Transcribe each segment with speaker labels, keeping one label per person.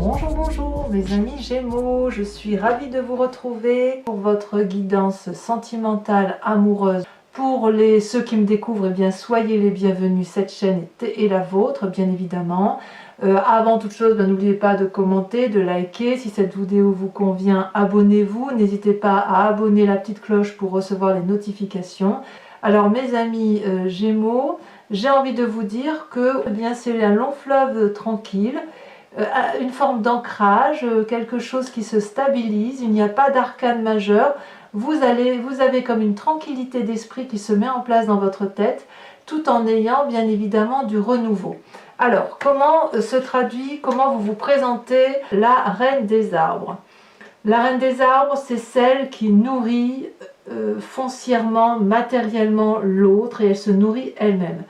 Speaker 1: Bonjour, bonjour mes amis Gémeaux, je suis ravie de vous retrouver pour votre guidance sentimentale, amoureuse. Pour ceux qui me découvrent, eh bien, soyez les bienvenus, cette chaîne est la vôtre, bien évidemment. Avant toute chose, n'oubliez pas de commenter, de liker. Si cette vidéo vous convient, abonnez-vous. N'hésitez pas à abonner la petite cloche pour recevoir les notifications. Alors mes amis Gémeaux, j'ai envie de vous dire que c'est un long fleuve tranquille. Une forme d'ancrage, quelque chose qui se stabilise, il n'y a pas d'arcane majeur, vous avez comme une tranquillité d'esprit qui se met en place dans votre tête, tout en ayant bien évidemment du renouveau. Alors, comment comment vous vous présentez la reine des arbres? La reine des arbres, c'est celle qui nourrit foncièrement, matériellement l'autre, et elle se nourrit elle-même.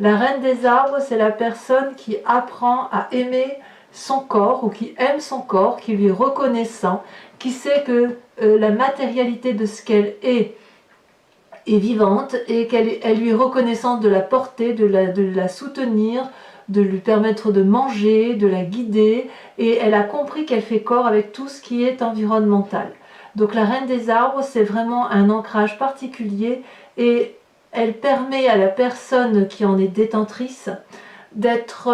Speaker 1: La reine des arbres, c'est la personne qui apprend à aimer son corps, ou qui aime son corps, qui lui est reconnaissant, qui sait que la matérialité de ce qu'elle est vivante, et qu'elle lui est reconnaissante de la porter, de la soutenir, de lui permettre de manger, de la guider, et elle a compris qu'elle fait corps avec tout ce qui est environnemental. Donc la reine des arbres, c'est vraiment un ancrage particulier, et elle permet à la personne qui en est détentrice d'être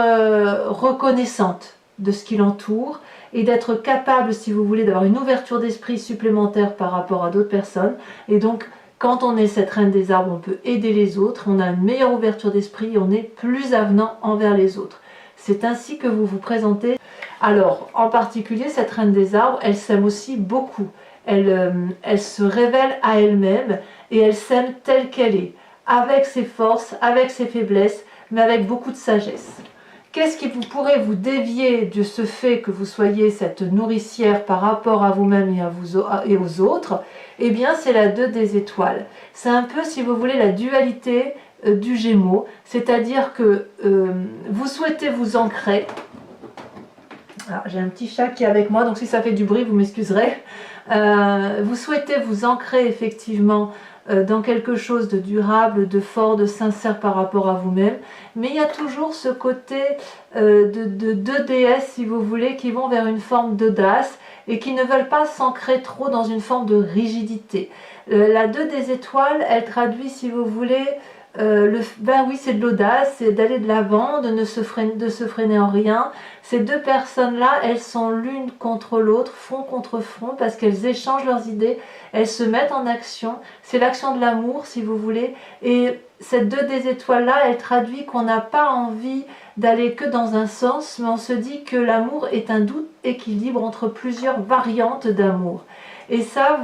Speaker 1: reconnaissante de ce qui l'entoure et d'être capable, si vous voulez, d'avoir une ouverture d'esprit supplémentaire par rapport à d'autres personnes. Et donc, quand on est cette reine des arbres, on peut aider les autres, on a une meilleure ouverture d'esprit, on est plus avenant envers les autres. C'est ainsi que vous vous présentez. Alors, en particulier, cette reine des arbres, elle s'aime aussi beaucoup. Elle se révèle à elle-même et elle s'aime telle qu'elle est, avec ses forces, avec ses faiblesses, mais avec beaucoup de sagesse. Qu'est-ce qui pourrait vous dévier de ce fait que vous soyez cette nourricière par rapport à vous-même et aux autres? Eh bien, c'est la 2 des étoiles. C'est un peu, si vous voulez, la dualité du Gémeaux, c'est-à-dire que vous souhaitez vous ancrer. J'ai un petit chat qui est avec moi, donc si ça fait du bruit, vous m'excuserez. Vous souhaitez vous ancrer effectivement dans quelque chose de durable, de fort, de sincère par rapport à vous-même, mais il y a toujours ce côté de deux déesses, si vous voulez, qui vont vers une forme d'audace et qui ne veulent pas s'ancrer trop dans une forme de rigidité. La 2 des étoiles, elle traduit, si vous voulez, oui, c'est de l'audace, c'est d'aller de l'avant, de se freiner en rien. Ces deux personnes-là, elles sont l'une contre l'autre, front contre front, parce qu'elles échangent leurs idées, elles se mettent en action. C'est l'action de l'amour, si vous voulez. Et cette 2 des étoiles-là, elle traduit qu'on n'a pas envie d'aller que dans un sens, mais on se dit que l'amour est un doux équilibre entre plusieurs variantes d'amour. Et ça,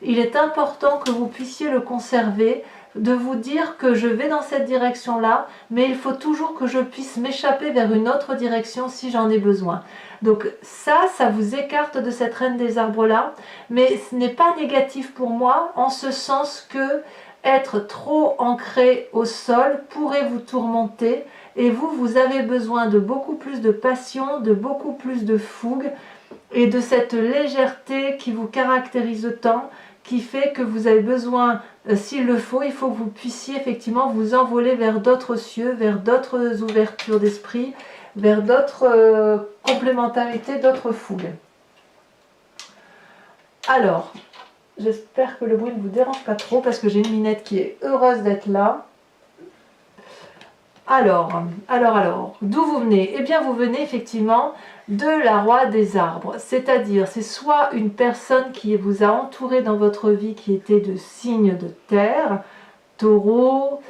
Speaker 1: il est important que vous puissiez le conserver, de vous dire que je vais dans cette direction-là, mais il faut toujours que je puisse m'échapper vers une autre direction si j'en ai besoin. Donc ça vous écarte de cette reine des arbres-là, mais ce n'est pas négatif pour moi, en ce sens que être trop ancré au sol pourrait vous tourmenter, et vous avez besoin de beaucoup plus de passion, de beaucoup plus de fougue, et de cette légèreté qui vous caractérise tant, qui fait que vous avez besoin, s'il le faut, il faut que vous puissiez effectivement vous envoler vers d'autres cieux, vers d'autres ouvertures d'esprit, vers d'autres complémentarités, d'autres fougues. Alors, j'espère que le bruit ne vous dérange pas trop, parce que j'ai une Minette qui est heureuse d'être là. Alors, d'où vous venez? Eh bien, vous venez effectivement de la roi des arbres, c'est-à-dire c'est soit une personne qui vous a entouré dans votre vie qui était de signes de terre, taureau,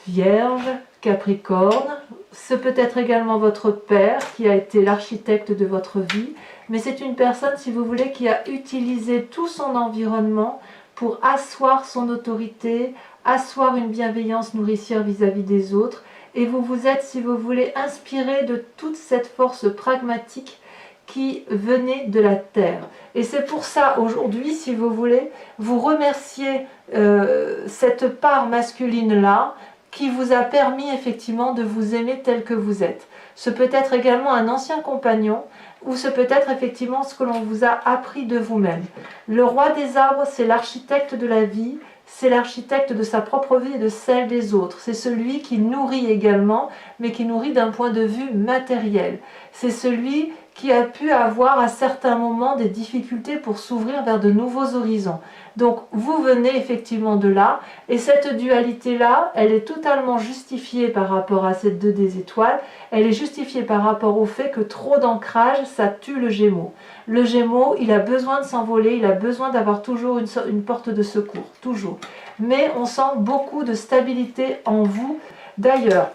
Speaker 1: vierge, capricorne, ce peut être également votre père qui a été l'architecte de votre vie, mais c'est une personne, si vous voulez, qui a utilisé tout son environnement pour asseoir son autorité, asseoir une bienveillance nourricière vis-à-vis des autres, et vous vous êtes, si vous voulez, inspiré de toute cette force pragmatique qui venait de la terre. Et c'est pour ça, aujourd'hui, si vous voulez, vous remerciez cette part masculine-là, qui vous a permis effectivement de vous aimer tel que vous êtes. Ce peut être également un ancien compagnon, ou ce peut être effectivement ce que l'on vous a appris de vous-même. Le roi des arbres, c'est l'architecte de la vie, c'est l'architecte de sa propre vie et de celle des autres. C'est celui qui nourrit également, mais qui nourrit d'un point de vue matériel. C'est celui qui a pu avoir à certains moments des difficultés pour s'ouvrir vers de nouveaux horizons. Donc vous venez effectivement de là, et cette dualité-là, elle est totalement justifiée par rapport à cette 2 des étoiles, elle est justifiée par rapport au fait que trop d'ancrage, ça tue le Gémeaux. Le Gémeaux, il a besoin de s'envoler, il a besoin d'avoir toujours une porte de secours, toujours. Mais on sent beaucoup de stabilité en vous. D'ailleurs,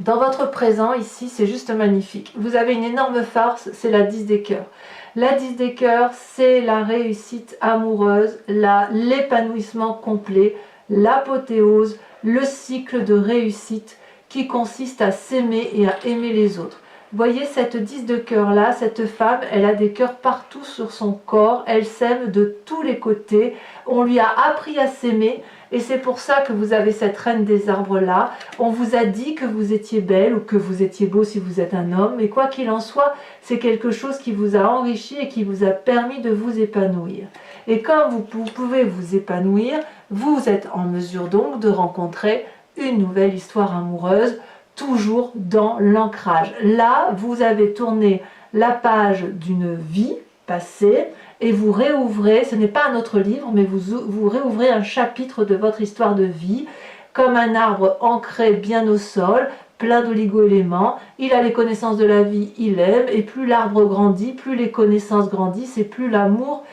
Speaker 1: dans votre présent, ici, c'est juste magnifique. Vous avez une énorme farce, c'est la 10 des cœurs. La 10 des cœurs, c'est la réussite amoureuse, l'épanouissement complet, l'apothéose, le cycle de réussite qui consiste à s'aimer et à aimer les autres. Voyez cette 10 de cœur là, cette femme, elle a des cœurs partout sur son corps, elle s'aime de tous les côtés, on lui a appris à s'aimer, et c'est pour ça que vous avez cette reine des arbres là. On vous a dit que vous étiez belle ou que vous étiez beau si vous êtes un homme, mais quoi qu'il en soit, c'est quelque chose qui vous a enrichi et qui vous a permis de vous épanouir. Et quand vous pouvez vous épanouir, vous êtes en mesure donc de rencontrer une nouvelle histoire amoureuse, toujours dans l'ancrage. Là, vous avez tourné la page d'une vie passée et vous réouvrez, ce n'est pas un autre livre, mais vous réouvrez un chapitre de votre histoire de vie, comme un arbre ancré bien au sol, plein d'oligo-éléments. Il a les connaissances de la vie, il aime, et plus l'arbre grandit, plus les connaissances grandissent, et plus l'amour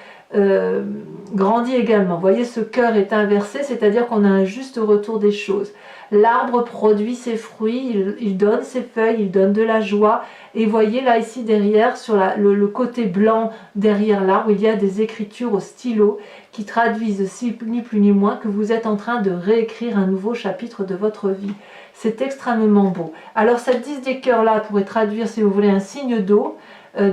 Speaker 1: grandit également. Vous voyez, ce cœur est inversé, c'est-à-dire qu'on a un juste retour des choses. L'arbre produit ses fruits, il donne ses feuilles, il donne de la joie. Et voyez là ici derrière, sur le côté blanc derrière l'arbre, il y a des écritures au stylo qui traduisent ni plus ni moins que vous êtes en train de réécrire un nouveau chapitre de votre vie. C'est extrêmement beau. Alors cette 10 des cœurs là pourrait traduire, si vous voulez, un signe d'eau.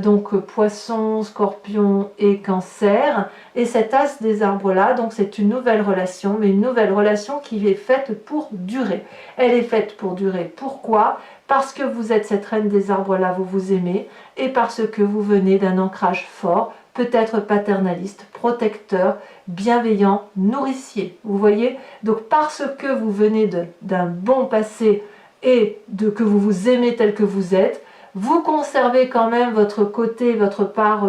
Speaker 1: Donc poisson, scorpion et cancer, et cet as des arbres là, donc c'est une nouvelle relation, mais une nouvelle relation qui est faite pour durer. Elle est faite pour durer. Pourquoi? Parce que vous êtes cette reine des arbres là, vous vous aimez, et parce que vous venez d'un ancrage fort, peut-être paternaliste, protecteur, bienveillant, nourricier. Vous voyez? Donc parce que vous venez d'un bon passé et que vous vous aimez tel que vous êtes, vous conservez quand même votre côté, votre part,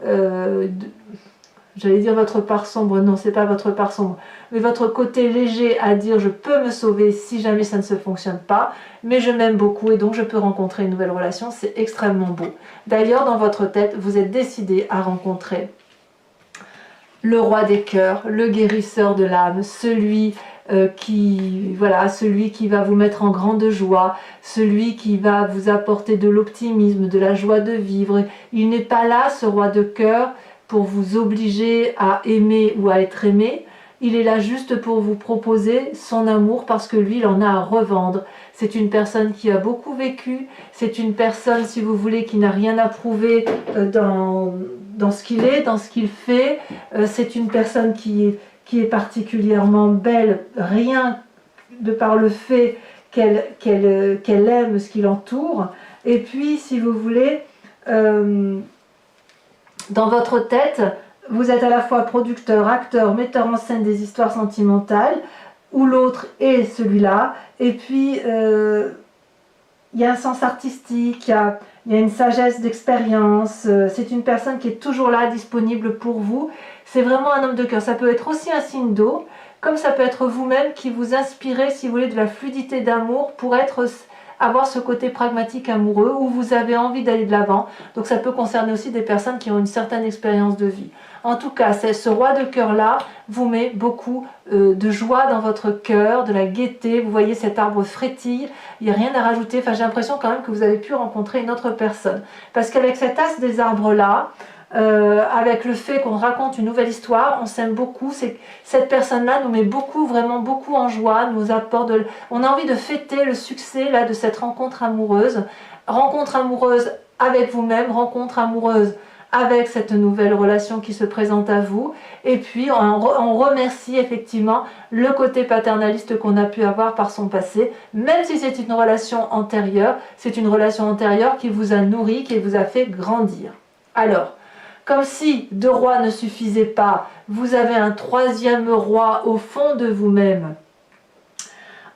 Speaker 1: j'allais dire votre part sombre, non, c'est pas votre part sombre, mais votre côté léger à dire je peux me sauver si jamais ça ne se fonctionne pas, mais je m'aime beaucoup et donc je peux rencontrer une nouvelle relation, c'est extrêmement beau. D'ailleurs, dans votre tête, vous êtes décidé à rencontrer le roi des cœurs, le guérisseur de l'âme, celui qui va vous mettre en grande joie, celui qui va vous apporter de l'optimisme, de la joie de vivre. Il n'est pas là, ce roi de cœur, pour vous obliger à aimer ou à être aimé. Il est là juste pour vous proposer son amour parce que lui, il en a à revendre. C'est une personne qui a beaucoup vécu, c'est une personne, si vous voulez, qui n'a rien à prouver dans ce qu'il est, dans ce qu'il fait. C'est une personne qui est particulièrement belle, rien de par le fait qu'elle aime ce qui l'entoure. Et puis, si vous voulez, dans votre tête, vous êtes à la fois producteur, acteur, metteur en scène des histoires sentimentales, ou l'autre est celui-là. Et puis, il y a un sens artistique, il y a une sagesse d'expérience. C'est une personne qui est toujours là, disponible pour vous. C'est vraiment un homme de cœur. Ça peut être aussi un signe d'eau, comme ça peut être vous-même qui vous inspirez, si vous voulez, de la fluidité d'amour pour avoir ce côté pragmatique amoureux où vous avez envie d'aller de l'avant. Donc ça peut concerner aussi des personnes qui ont une certaine expérience de vie. En tout cas, ce roi de cœur-là vous met beaucoup de joie dans votre cœur, de la gaieté. Vous voyez, cet arbre frétille, il n'y a rien à rajouter. Enfin, j'ai l'impression quand même que vous avez pu rencontrer une autre personne. Parce qu'avec cet as des arbres-là, avec le fait qu'on raconte une nouvelle histoire, on s'aime beaucoup. Cette personne-là nous met beaucoup, vraiment beaucoup en joie, nous apporte on a envie de fêter le succès là, de cette rencontre amoureuse avec vous-même, rencontre amoureuse avec cette nouvelle relation qui se présente à vous, et puis on remercie effectivement le côté paternaliste qu'on a pu avoir par son passé, même si c'est une relation antérieure, c'est une relation antérieure qui vous a nourri, qui vous a fait grandir. Alors, comme si deux rois ne suffisaient pas, vous avez un troisième roi au fond de vous-même.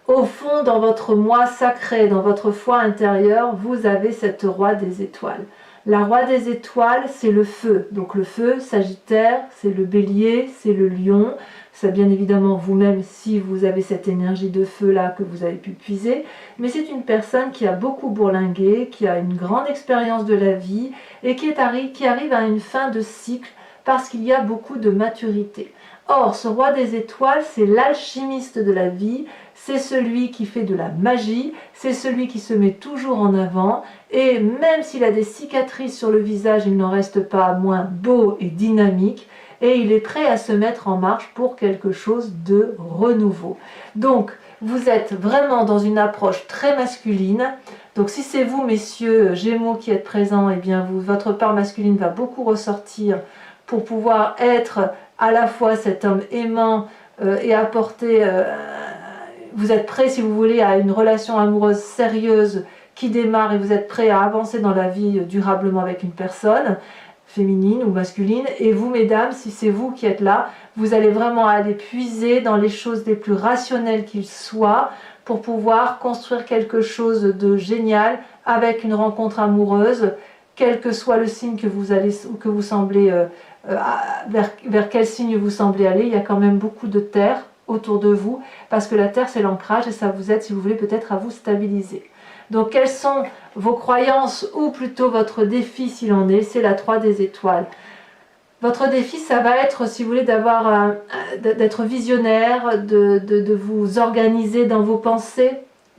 Speaker 1: Au fond, dans votre moi sacré, dans votre foi intérieure, vous avez cette roi des étoiles. La Roi des étoiles, c'est le feu. Donc le feu, Sagittaire, c'est le bélier, c'est le lion. C'est bien évidemment vous-même si vous avez cette énergie de feu là que vous avez pu puiser. Mais c'est une personne qui a beaucoup bourlingué, qui a une grande expérience de la vie et qui arrive à une fin de cycle parce qu'il y a beaucoup de maturité. Or, ce Roi des étoiles, c'est l'alchimiste de la vie, c'est celui qui fait de la magie, c'est celui qui se met toujours en avant, et même s'il a des cicatrices sur le visage, il n'en reste pas moins beau et dynamique, et il est prêt à se mettre en marche pour quelque chose de renouveau. Donc, vous êtes vraiment dans une approche très masculine. Donc, si c'est vous, messieurs Gémeaux, qui êtes présents, eh bien, votre part masculine va beaucoup ressortir pour pouvoir être à la fois cet homme aimant et apporter... vous êtes prêt, si vous voulez, à une relation amoureuse sérieuse qui démarre et vous êtes prêt à avancer dans la vie durablement avec une personne féminine ou masculine. Et vous, mesdames, si c'est vous qui êtes là, vous allez vraiment aller puiser dans les choses les plus rationnelles qu'il soit pour pouvoir construire quelque chose de génial avec une rencontre amoureuse, quel que soit le signe que vous semblez... vers quel signe vous semblez aller. Il y a quand même beaucoup de terre autour de vous, parce que la terre c'est l'ancrage et ça vous aide, si vous voulez, peut-être à vous stabiliser. Donc quelles sont vos croyances, ou plutôt votre défi s'il en est? C'est la 3 des étoiles. Votre défi, ça va être, si vous voulez, d'être visionnaire, de vous organiser dans vos pensées,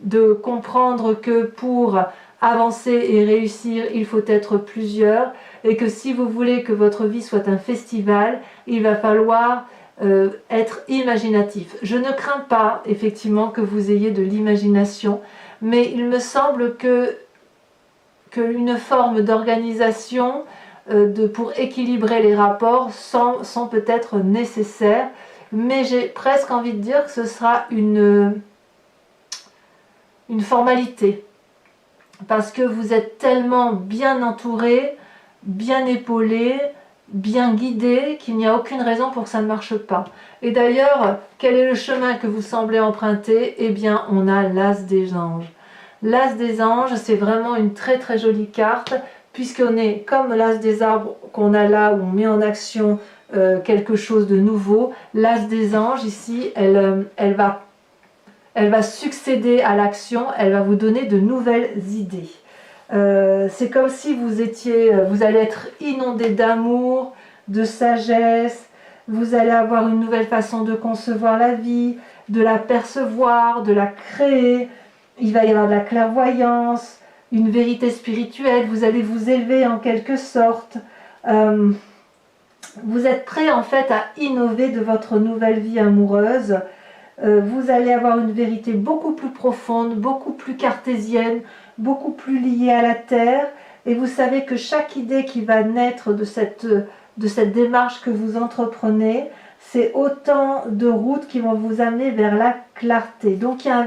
Speaker 1: de comprendre que pour avancer et réussir, il faut être plusieurs, et que si vous voulez que votre vie soit un festival, il va falloir être imaginatif. Je ne crains pas, effectivement, que vous ayez de l'imagination, mais il me semble qu'une forme d'organisation pour équilibrer les rapports sont peut-être nécessaires, mais j'ai presque envie de dire que ce sera une formalité, parce que vous êtes tellement bien entouré, bien épaulé, bien guidé, qu'il n'y a aucune raison pour que ça ne marche pas. Et d'ailleurs, quel est le chemin que vous semblez emprunter? Eh bien, on a l'As des anges. L'As des anges, c'est vraiment une très très jolie carte, puisqu'on est comme l'As des arbres qu'on a là, où on met en action quelque chose de nouveau. L'As des anges, ici, elle va succéder à l'action, elle va vous donner de nouvelles idées. C'est comme si vous allez être inondé d'amour, de sagesse, vous allez avoir une nouvelle façon de concevoir la vie, de la percevoir, de la créer. Il va y avoir de la clairvoyance, une vérité spirituelle, vous allez vous élever en quelque sorte. Vous êtes prêt en fait à innover de votre nouvelle vie amoureuse. Vous allez avoir une vérité beaucoup plus profonde, beaucoup plus cartésienne, beaucoup plus liée à la terre, et vous savez que chaque idée qui va naître de cette démarche que vous entreprenez, c'est autant de routes qui vont vous amener vers la clarté. Donc il y a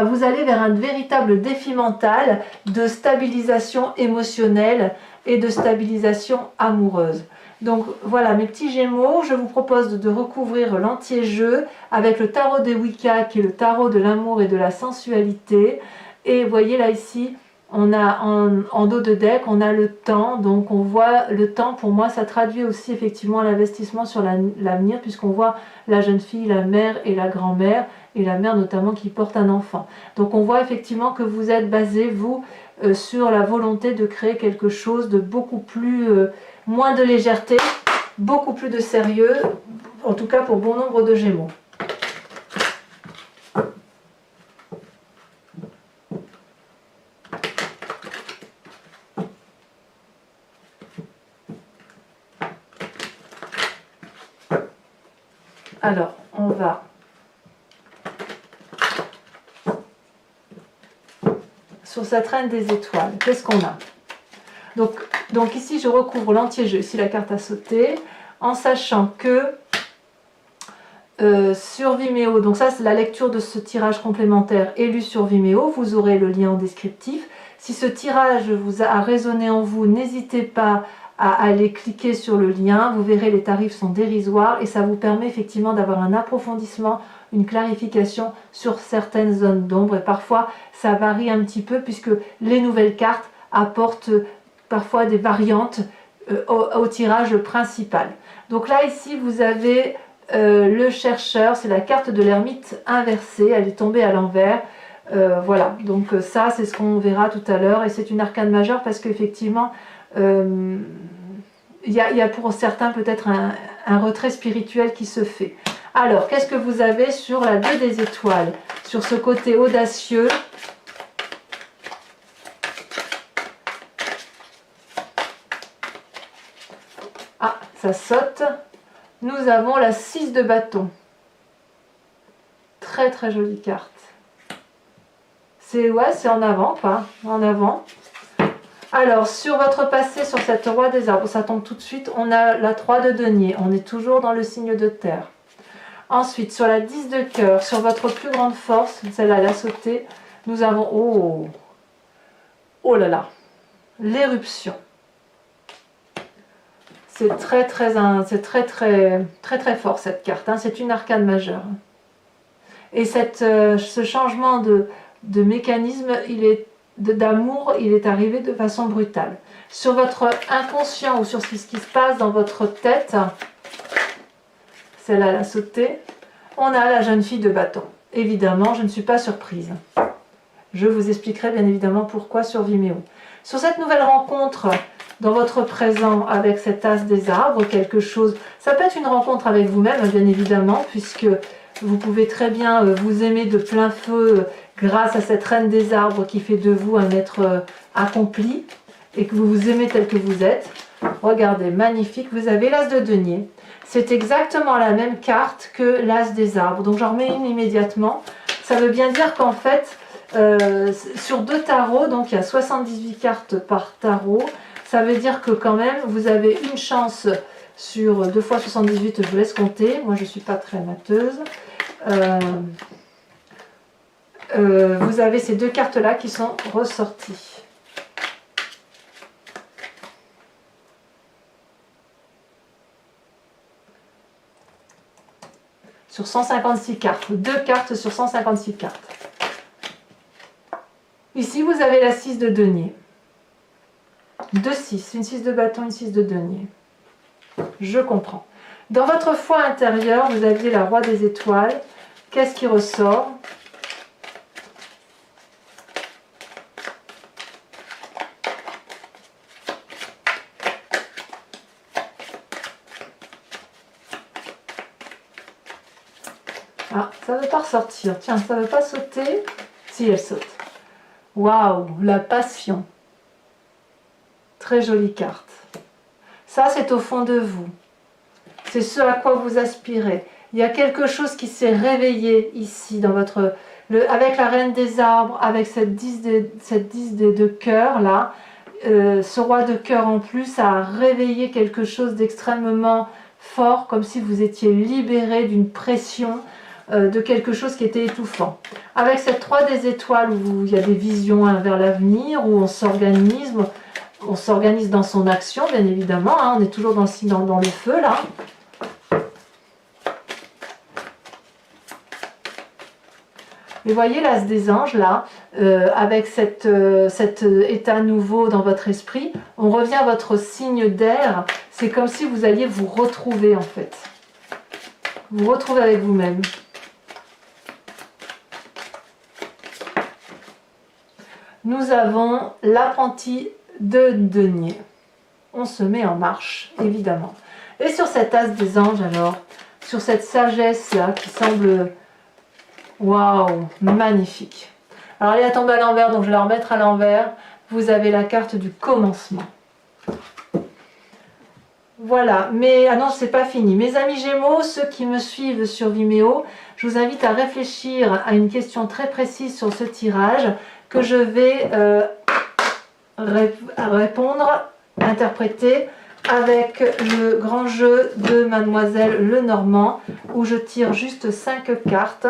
Speaker 1: vous allez vers un véritable défi mental de stabilisation émotionnelle et de stabilisation amoureuse. Donc voilà mes petits Gémeaux, je vous propose de recouvrir l'anti-jeu avec le tarot des Wicca, qui est le tarot de l'amour et de la sensualité. Et vous voyez là ici, on a en dos de deck, on a le temps. Donc on voit le temps, pour moi ça traduit aussi effectivement l'investissement sur l'avenir, puisqu'on voit la jeune fille, la mère et la grand-mère, et la mère notamment qui porte un enfant. Donc on voit effectivement que vous êtes basé, vous, sur la volonté de créer quelque chose de beaucoup plus... moins de légèreté, beaucoup plus de sérieux, en tout cas pour bon nombre de Gémeaux. Alors, on va sur cette reine des étoiles. Qu'est-ce qu'on a? Donc ici, je recouvre l'anti-jeu, ici la carte a sauté, en sachant que sur Vimeo, donc ça c'est la lecture de ce tirage complémentaire élu sur Vimeo, vous aurez le lien en descriptif. Si ce tirage vous a résonné en vous, n'hésitez pas à aller cliquer sur le lien, vous verrez les tarifs sont dérisoires et ça vous permet effectivement d'avoir un approfondissement, une clarification sur certaines zones d'ombre, et parfois ça varie un petit peu puisque les nouvelles cartes apportent parfois des variantes au tirage principal. Donc là ici vous avez le chercheur, c'est la carte de l'ermite inversée, elle est tombée à l'envers. Voilà, donc ça c'est ce qu'on verra tout à l'heure et c'est une arcane majeure parce qu'effectivement il y a pour certains peut-être un retrait spirituel qui se fait. Alors, qu'est-ce que vous avez sur la 2 des étoiles? Sur ce côté audacieux. Ah, ça saute. Nous avons la 6 de bâton. Très très jolie carte. C'est en avant, pas en avant. Alors, sur votre passé, sur cette roi des arbres, ça tombe tout de suite, on a la 3 de denier. On est toujours dans le signe de terre. Ensuite, sur la 10 de cœur, sur votre plus grande force, celle-là, elle a sauté, nous avons, oh là là, l'éruption. C'est très fort cette carte, hein. C'est une arcane majeure. Et ce changement de mécanisme, d'amour, il est arrivé de façon brutale. Sur votre inconscient ou sur ce qui se passe dans votre tête, celle-là, elle a sauté. On a la jeune fille de bâton. Évidemment, je ne suis pas surprise. Je vous expliquerai bien évidemment pourquoi sur Vimeo. Sur cette nouvelle rencontre dans votre présent avec cet as des arbres, quelque chose, ça peut être une rencontre avec vous-même, bien évidemment, puisque vous pouvez très bien vous aimer de plein feu grâce à cette reine des arbres qui fait de vous un être accompli et que vous vous aimez tel que vous êtes. Regardez, magnifique, vous avez l'as de denier. C'est exactement la même carte que l'as des arbres. Donc j'en remets une immédiatement. Ça veut bien dire qu'en fait, sur 2 tarots, donc il y a 78 cartes par tarot, ça veut dire que quand même, vous avez une chance sur 2 fois 78, je vous laisse compter. Moi, je ne suis pas très mateuse. Vous avez ces 2 cartes-là qui sont ressorties. Sur 156 cartes, 2 cartes sur 156 cartes. Ici, vous avez la 6 de denier. 2 6, une 6 de bâton, une 6 de denier. Je comprends. Dans votre foi intérieure, vous aviez la roi des étoiles. Qu'est-ce qui ressort? Ah, ça ne veut pas ressortir. Tiens, ça ne veut pas sauter. Si, elle saute. Waouh, la passion. Très jolie carte. Ça, c'est au fond de vous. C'est ce à quoi vous aspirez. Il y a quelque chose qui s'est réveillé ici, dans votre, avec la reine des arbres, avec cette 10 de cœur là. Ce roi de cœur en plus a réveillé quelque chose d'extrêmement fort, comme si vous étiez libéré d'une pression, de quelque chose qui était étouffant. Avec cette 3 des étoiles où il y a des visions vers l'avenir, où on s'organise dans son action, bien évidemment, hein, on est toujours dans le feu là. Et voyez l'as des anges là, avec cet état nouveau dans votre esprit, on revient à votre signe d'air, c'est comme si vous alliez vous retrouver en fait. Vous retrouvez avec vous-même. Nous avons l'apprenti de denier. On se met en marche, évidemment. Et sur cet as des anges alors, sur cette sagesse là qui semble... Waouh, magnifique. Alors elle est tombée à l'envers, donc je vais la remettre à l'envers. Vous avez la carte du commencement. Voilà, mais ah non, c'est pas fini. Mes amis Gémeaux, ceux qui me suivent sur Vimeo, je vous invite à réfléchir à une question très précise sur ce tirage que je vais répondre, interpréter avec le grand jeu de Mademoiselle Lenormand, où je tire juste 5 cartes.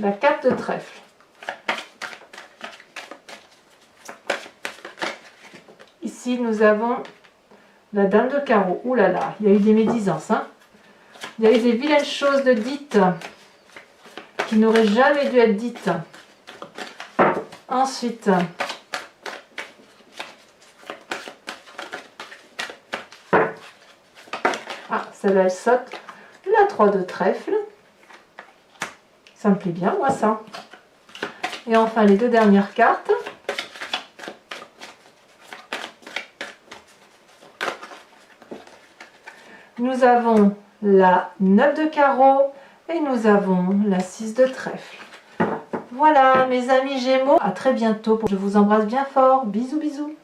Speaker 1: la 4 de trèfle. Ici, nous avons la dame de carreau. Ouh là là, il y a eu des médisances. Hein. Il y a eu des vilaines choses de dites qui n'auraient jamais dû être dites. Ensuite, celle-là, elle saute. La 3 de trèfle. Ça me plaît bien, moi, ça. Et enfin, les deux dernières cartes. Nous avons la 9 de carreau et nous avons la 6 de trèfle. Voilà, mes amis Gémeaux, à très bientôt. Je vous embrasse bien fort. Bisous, bisous.